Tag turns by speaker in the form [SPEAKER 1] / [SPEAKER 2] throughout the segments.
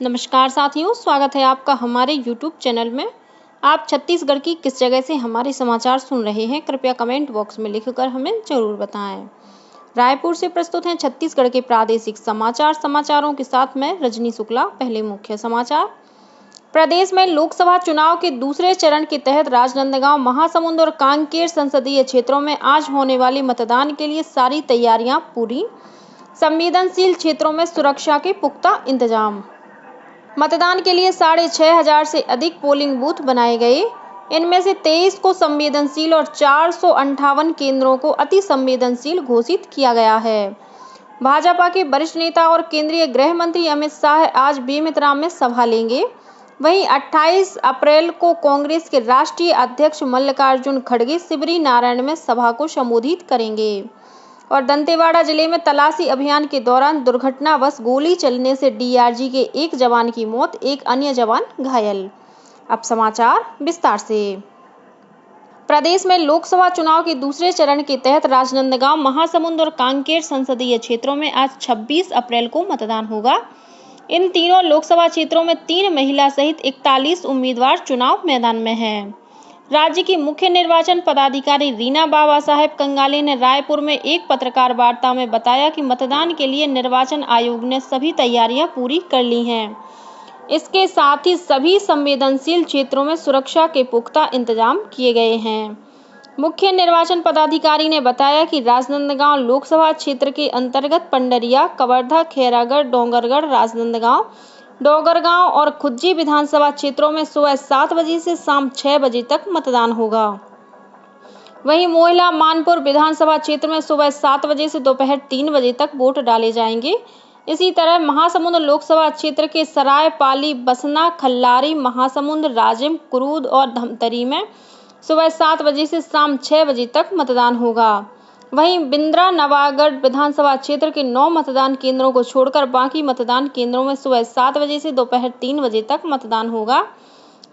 [SPEAKER 1] नमस्कार साथियों, स्वागत है आपका हमारे YouTube चैनल में। आप छत्तीसगढ़ की किस जगह से हमारे समाचार सुन रहे हैं, कृपया कमेंट बॉक्स में लिखकर हमें जरूर बताएं। रायपुर से प्रस्तुत हैं छत्तीसगढ़ के प्रादेशिक समाचार। समाचारों के साथ मैं रजनी शुक्ला। पहले मुख्य समाचार। प्रदेश में लोकसभा चुनाव के दूसरे चरण के तहत राजनांदगांव, महासमुंद और कांकेर संसदीय क्षेत्रों में आज होने वाले मतदान के लिए सारी तैयारियां पूरी। संवेदनशील क्षेत्रों में सुरक्षा के पुख्ता इंतजाम। मतदान के लिए 6,500 से अधिक पोलिंग बूथ बनाए गए। इनमें से 23 को संवेदनशील और 458 केंद्रों को अति संवेदनशील घोषित किया गया है। भाजपा के वरिष्ठ नेता और केंद्रीय गृह मंत्री अमित शाह आज बेमेतरा में सभा लेंगे। वहीं 28 अप्रैल को कांग्रेस के राष्ट्रीय अध्यक्ष मल्लिकार्जुन खड़गे शिवरी नारायण में सभा को संबोधित करेंगे। और दंतेवाड़ा जिले में तलाशी अभियान के दौरान दुर्घटनावश गोली चलने से डीआरजी के एक जवान की मौत, एक अन्य जवान घायल। अब समाचार विस्तार से। प्रदेश में लोकसभा चुनाव के दूसरे चरण के तहत राजनांदगांव, महासमुंद और कांकेर संसदीय क्षेत्रों में आज 26 अप्रैल को मतदान होगा। इन तीनों लोकसभा क्षेत्रों में 3 महिला सहित 41 उम्मीदवार चुनाव मैदान में हैं। राज्य की मुख्य निर्वाचन पदाधिकारी रीना बाबा साहेब कंगाले ने रायपुर में एक पत्रकार वार्ता में बताया कि मतदान के लिए निर्वाचन आयोग ने सभी तैयारियां पूरी कर ली हैं। इसके साथ ही सभी संवेदनशील क्षेत्रों में सुरक्षा के पुख्ता इंतजाम किए गए हैं। मुख्य निर्वाचन पदाधिकारी ने बताया कि राजनांदगांव लोकसभा क्षेत्र के अंतर्गत पंडरिया, कवर्धा, खैरागढ़, डोंगरगढ़, राजनांदगांव, डोंगरगांव और खुज्जी विधानसभा क्षेत्रों में सुबह 7 बजे से शाम 6 बजे तक मतदान होगा। वहीं मोहला मानपुर विधानसभा क्षेत्र में सुबह 7 बजे से दोपहर 3 बजे तक वोट डाले जाएंगे। इसी तरह महासमुंद लोकसभा क्षेत्र के सरायपाली, बसना, खल्लारी, महासमुंद, राजिम, कुरूद और धमतरी में सुबह 7 बजे से शाम 6 बजे तक मतदान होगा। वहीं बिंद्रा नवागढ़ विधानसभा क्षेत्र के 9 मतदान केंद्रों को छोड़कर बाकी मतदान केंद्रों में सुबह 7 बजे से दोपहर 3 बजे तक मतदान होगा।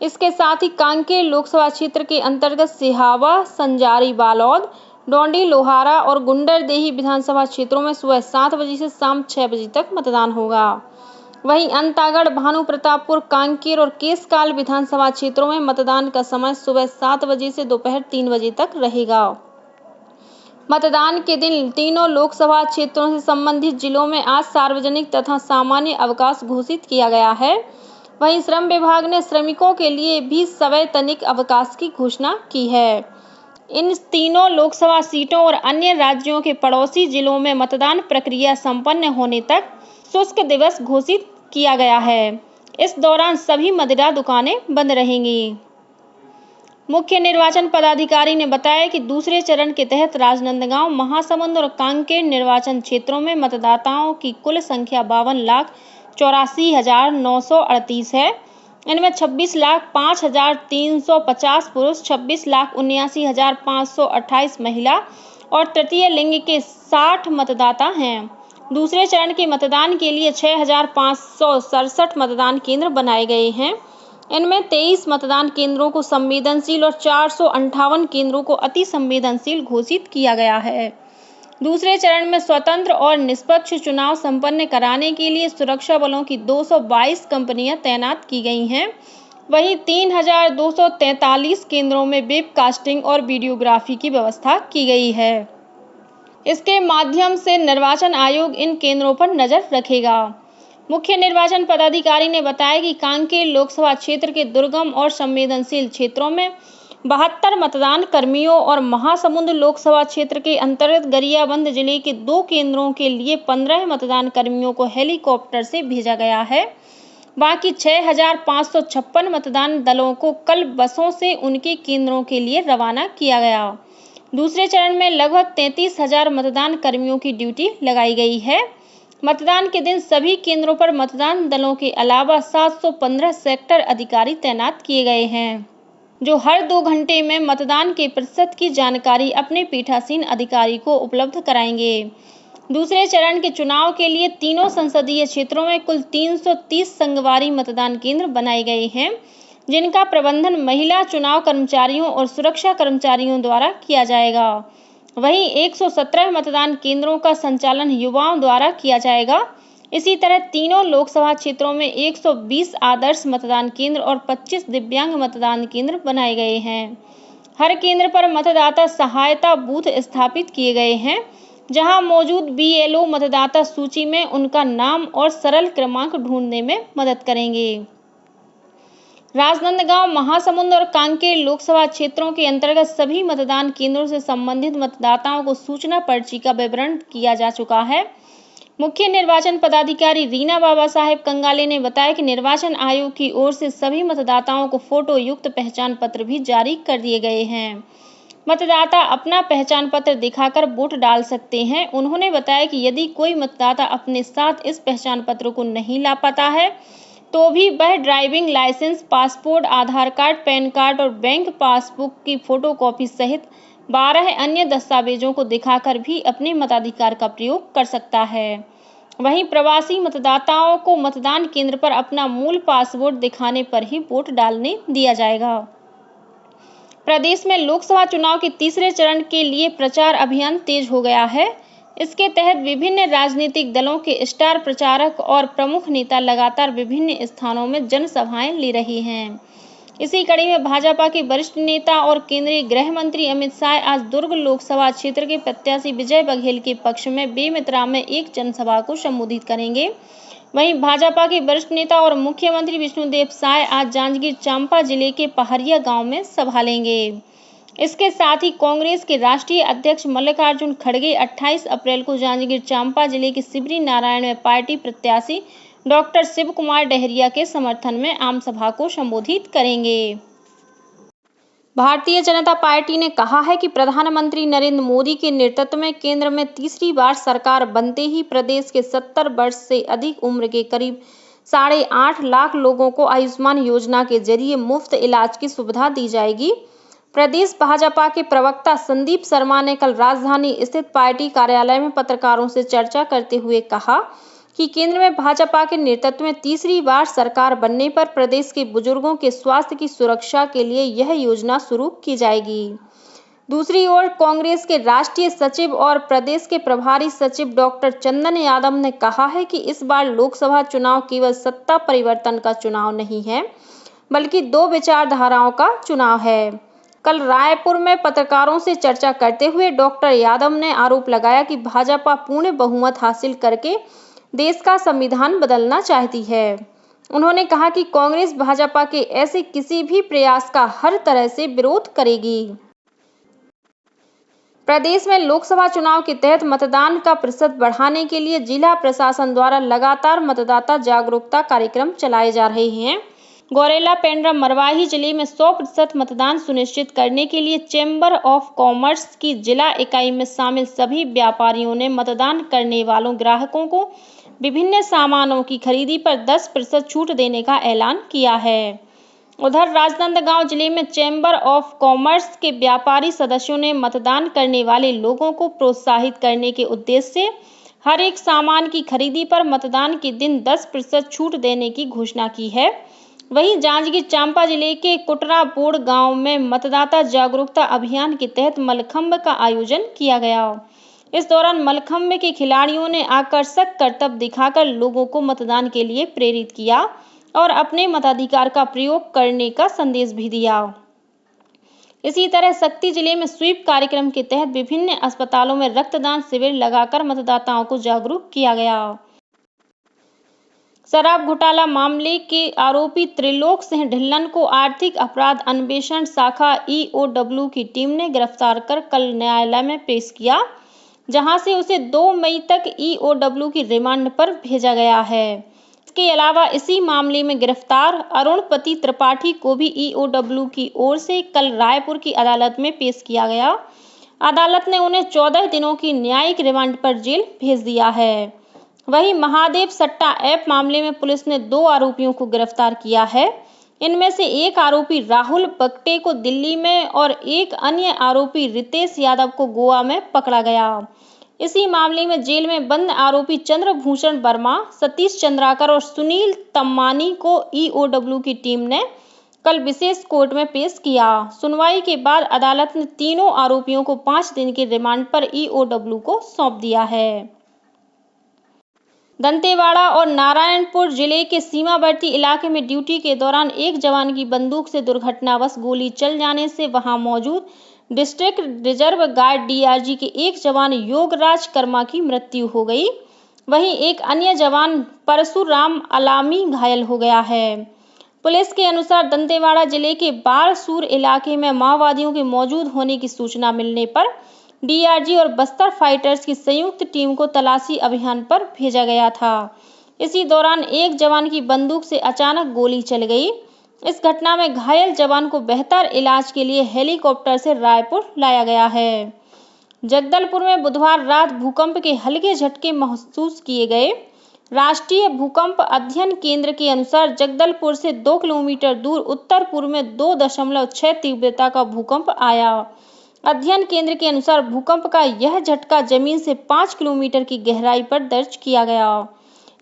[SPEAKER 1] इसके साथ ही कांकेर लोकसभा क्षेत्र के अंतर्गत सिहावा, संजारी, बालोद, डोंडी, लोहारा और गुंडरदेही विधानसभा क्षेत्रों में सुबह 7 बजे से शाम 6 बजे तक मतदान होगा। वहीं अंतागढ़, भानु प्रतापपुर, कांकेर और केशकाल विधानसभा क्षेत्रों में मतदान का समय सुबह 7 बजे से दोपहर 3 बजे तक रहेगा। मतदान के दिन तीनों लोकसभा क्षेत्रों से संबंधित जिलों में आज सार्वजनिक तथा सामान्य अवकाश घोषित किया गया है। वहीं श्रम विभाग ने श्रमिकों के लिए भी सवैतनिक अवकाश की घोषणा की है। इन तीनों लोकसभा सीटों और अन्य राज्यों के पड़ोसी जिलों में मतदान प्रक्रिया संपन्न होने तक शुष्क दिवस घोषित किया गया है। इस दौरान सभी मदिरा दुकानें बंद रहेंगी। मुख्य निर्वाचन पदाधिकारी ने बताया कि दूसरे चरण के तहत राजनांदगांव, महासमुंद और कांकेर निर्वाचन क्षेत्रों में मतदाताओं की कुल संख्या 52,84,938 है। इनमें 26,05,350 पुरुष, 26,79,528 महिला और तृतीय लिंग के 60 मतदाता हैं। दूसरे चरण के मतदान के लिए 6,567 मतदान केंद्र बनाए गए हैं। इनमें 23 मतदान केंद्रों को संवेदनशील और 458 केंद्रों को अति संवेदनशील घोषित किया गया है। दूसरे चरण में स्वतंत्र और निष्पक्ष चुनाव संपन्न कराने के लिए सुरक्षा बलों की 222 कंपनियां तैनात की गई हैं। वहीं 3,243 केंद्रों में वेबकास्टिंग और वीडियोग्राफी की व्यवस्था की गई है। इसके माध्यम से निर्वाचन आयोग इन केंद्रों पर नजर रखेगा। मुख्य निर्वाचन पदाधिकारी ने बताया कि कांकेर लोकसभा क्षेत्र के दुर्गम और संवेदनशील क्षेत्रों में 72 मतदान कर्मियों और महासमुंद लोकसभा क्षेत्र के अंतर्गत गरियाबंद जिले के 2 केंद्रों के लिए 15 मतदान कर्मियों को हेलीकॉप्टर से भेजा गया है। बाकी 6,556 मतदान दलों को कल बसों से उनके केंद्रों के लिए रवाना किया गया। दूसरे चरण में लगभग 33,000 मतदान कर्मियों की ड्यूटी लगाई गई है। मतदान के दिन सभी केंद्रों पर मतदान दलों के अलावा 715 सेक्टर अधिकारी तैनात किए गए हैं, जो हर 2 घंटे में मतदान के प्रतिशत की जानकारी अपने पीठासीन अधिकारी को उपलब्ध कराएंगे। दूसरे चरण के चुनाव के लिए तीनों संसदीय क्षेत्रों में कुल 330 संगवारी मतदान केंद्र बनाए गए हैं, जिनका प्रबंधन महिला चुनाव कर्मचारियों और सुरक्षा कर्मचारियों द्वारा किया जाएगा। वहीं 117 मतदान केंद्रों का संचालन युवाओं द्वारा किया जाएगा। इसी तरह तीनों लोकसभा क्षेत्रों में 120 आदर्श मतदान केंद्र और 25 दिव्यांग मतदान केंद्र बनाए गए हैं। हर केंद्र पर मतदाता सहायता बूथ स्थापित किए गए हैं, जहां मौजूद BLO मतदाता सूची में उनका नाम और सरल क्रमांक ढूंढने में मदद करेंगे। राजनांदगांव, महासमुंद और कांकेर लोकसभा क्षेत्रों के अंतर्गत सभी मतदान केंद्रों से संबंधित मतदाताओं को सूचना पर्ची का वितरण किया जा चुका है। मुख्य निर्वाचन पदाधिकारी रीना बाबा साहेब कंगाले ने बताया कि निर्वाचन आयोग की ओर से सभी मतदाताओं को फोटो युक्त पहचान पत्र भी जारी कर दिए गए हैं। मतदाता अपना पहचान पत्र दिखाकर वोट डाल सकते हैं। उन्होंने बताया कि यदि कोई मतदाता अपने साथ इस पहचान पत्र को नहीं ला पाता है तो भी वह ड्राइविंग लाइसेंस, पासपोर्ट, आधार कार्ड, पैन कार्ड और बैंक पासबुक की फोटोकॉपी सहित 12 अन्य दस्तावेजों को दिखाकर भी अपने मताधिकार का प्रयोग कर सकता है। वहीं प्रवासी मतदाताओं को मतदान केंद्र पर अपना मूल पासपोर्ट दिखाने पर ही वोट डालने दिया जाएगा। प्रदेश में लोकसभा चुनाव के तीसरे चरण के लिए प्रचार अभियान तेज हो गया है। इसके तहत विभिन्न राजनीतिक दलों के स्टार प्रचारक और प्रमुख नेता लगातार विभिन्न स्थानों में जनसभाएं ले रहे हैं। इसी कड़ी में भाजपा के वरिष्ठ नेता और केंद्रीय गृह मंत्री अमित शाह आज दुर्ग लोकसभा क्षेत्र के प्रत्याशी विजय बघेल के पक्ष में बेमेतरा में एक जनसभा को संबोधित करेंगे। वहीं भाजपा के वरिष्ठ नेता और मुख्यमंत्री विष्णुदेव साय आज जांजगीर चांपा जिले के पहाड़िया गांव में सभा लेंगे। इसके साथ ही कांग्रेस के राष्ट्रीय अध्यक्ष मल्लिकार्जुन खड़गे 28 अप्रैल को जांजगीर चांपा जिले के सिबरी नारायण में पार्टी प्रत्याशी डॉक्टर शिव कुमार डहरिया के समर्थन में आम सभा को संबोधित करेंगे। भारतीय जनता पार्टी ने कहा है कि प्रधानमंत्री नरेंद्र मोदी के नेतृत्व में केंद्र में तीसरी बार सरकार बनते ही प्रदेश के 70 वर्ष से अधिक उम्र के करीब 8.5 लाख लोगों को आयुष्मान योजना के जरिए मुफ्त इलाज की सुविधा दी जाएगी। प्रदेश भाजपा के प्रवक्ता संदीप शर्मा ने कल राजधानी स्थित पार्टी कार्यालय में पत्रकारों से चर्चा करते हुए कहा कि केंद्र में भाजपा के नेतृत्व में तीसरी बार सरकार बनने पर प्रदेश के बुजुर्गों के स्वास्थ्य की सुरक्षा के लिए यह योजना शुरू की जाएगी। दूसरी ओर कांग्रेस के राष्ट्रीय सचिव और प्रदेश के प्रभारी सचिव डॉक्टर चंदन यादव ने कहा है कि इस बार लोकसभा चुनाव केवल सत्ता परिवर्तन का चुनाव नहीं है, बल्कि दो विचारधाराओं का चुनाव है। कल रायपुर में पत्रकारों से चर्चा करते हुए डॉक्टर यादव ने आरोप लगाया कि भाजपा पूर्ण बहुमत हासिल करके देश का संविधान बदलना चाहती है। उन्होंने कहा कि कांग्रेस भाजपा के ऐसे किसी भी प्रयास का हर तरह से विरोध करेगी। प्रदेश में लोकसभा चुनाव के तहत मतदान का प्रतिशत बढ़ाने के लिए जिला प्रशासन द्वारा लगातार मतदाता जागरूकता कार्यक्रम चलाए जा रहे हैं। गौरेला, पेंड्रा, मरवाही जिले में 100% मतदान सुनिश्चित करने के लिए चैम्बर ऑफ कॉमर्स की जिला इकाई में शामिल सभी व्यापारियों ने मतदान करने वालों ग्राहकों को विभिन्न सामानों की खरीदी पर 10% छूट देने का ऐलान किया है। उधर राजनांदगांव जिले में चैम्बर ऑफ कॉमर्स के व्यापारी सदस्यों ने मतदान करने वाले लोगों को प्रोत्साहित करने के उद्देश्य से हर एक सामान की खरीदी पर मतदान के दिन 10% छूट देने की घोषणा की है। वहीं जांजगीर चांपा जिले के कुटराबोड़ गांव में मतदाता जागरूकता अभियान के तहत मलखंभ का आयोजन किया गया। इस दौरान मलखंभ के खिलाड़ियों ने आकर्षक करतब दिखाकर लोगों को मतदान के लिए प्रेरित किया और अपने मताधिकार का प्रयोग करने का संदेश भी दिया। इसी तरह शक्ति जिले में स्वीप कार्यक्रम के तहत विभिन्न अस्पतालों में रक्तदान शिविर लगाकर मतदाताओं को जागरूक किया गया। शराब घोटाला मामले के आरोपी त्रिलोक सिंह ढिल्लन को आर्थिक अपराध अन्वेषण शाखा EOW की टीम ने गिरफ्तार कर कल न्यायालय में पेश किया, जहां से उसे 2 मई तक EOW की रिमांड पर भेजा गया है। इसके अलावा इसी मामले में गिरफ्तार अरुणपति त्रिपाठी को भी EOW की ओर से कल रायपुर की अदालत में पेश किया गया। अदालत ने उन्हें 14 दिनों की न्यायिक रिमांड पर जेल भेज दिया है। वहीं महादेव सट्टा ऐप मामले में पुलिस ने 2 आरोपियों को गिरफ्तार किया है। इनमें से एक आरोपी राहुल बगटे को दिल्ली में और एक अन्य आरोपी रितेश यादव को गोवा में पकड़ा गया। इसी मामले में जेल में बंद आरोपी चंद्रभूषण वर्मा, सतीश चंद्राकर और सुनील तम्मानी को EOW की टीम ने कल विशेष कोर्ट में पेश किया। सुनवाई के बाद अदालत ने तीनों आरोपियों को 5 दिन की रिमांड पर EOW को सौंप दिया है। दंतेवाड़ा और नारायणपुर जिले के सीमावर्ती इलाके में ड्यूटी के दौरान एक जवान की बंदूक से दुर्घटनावश गोली चल जाने से वहां मौजूद डिस्ट्रिक्ट रिजर्व गार्ड डीआरजी के एक जवान योगराज कर्मा की मृत्यु हो गई। वहीं एक अन्य जवान परशुराम अलामी घायल हो गया है। पुलिस के अनुसार दंतेवाड़ा जिले के बारसूर इलाके में माओवादियों के मौजूद होने की सूचना मिलने पर डीआरजी और बस्तर फाइटर्स की संयुक्त टीम को तलाशी अभियान पर भेजा गया था। इसी दौरान एक जवान की बंदूक से अचानक गोली चल गई। इस घटना में घायल जवान को बेहतर इलाज के लिए हेलीकॉप्टर से रायपुर लाया गया है। जगदलपुर में बुधवार रात भूकंप के हल्के झटके महसूस किए गए। राष्ट्रीय भूकंप अध्ययन केंद्र के अनुसार जगदलपुर से 2 किलोमीटर दूर उत्तर पूर्व में 2.6 तीव्रता का भूकंप आया। अध्ययन केंद्र के अनुसार भूकंप का यह झटका जमीन से 5 किलोमीटर की गहराई पर दर्ज किया गया।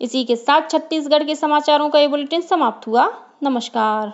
[SPEAKER 1] इसी के साथ छत्तीसगढ़ के समाचारों का ये बुलेटिन समाप्त हुआ। नमस्कार।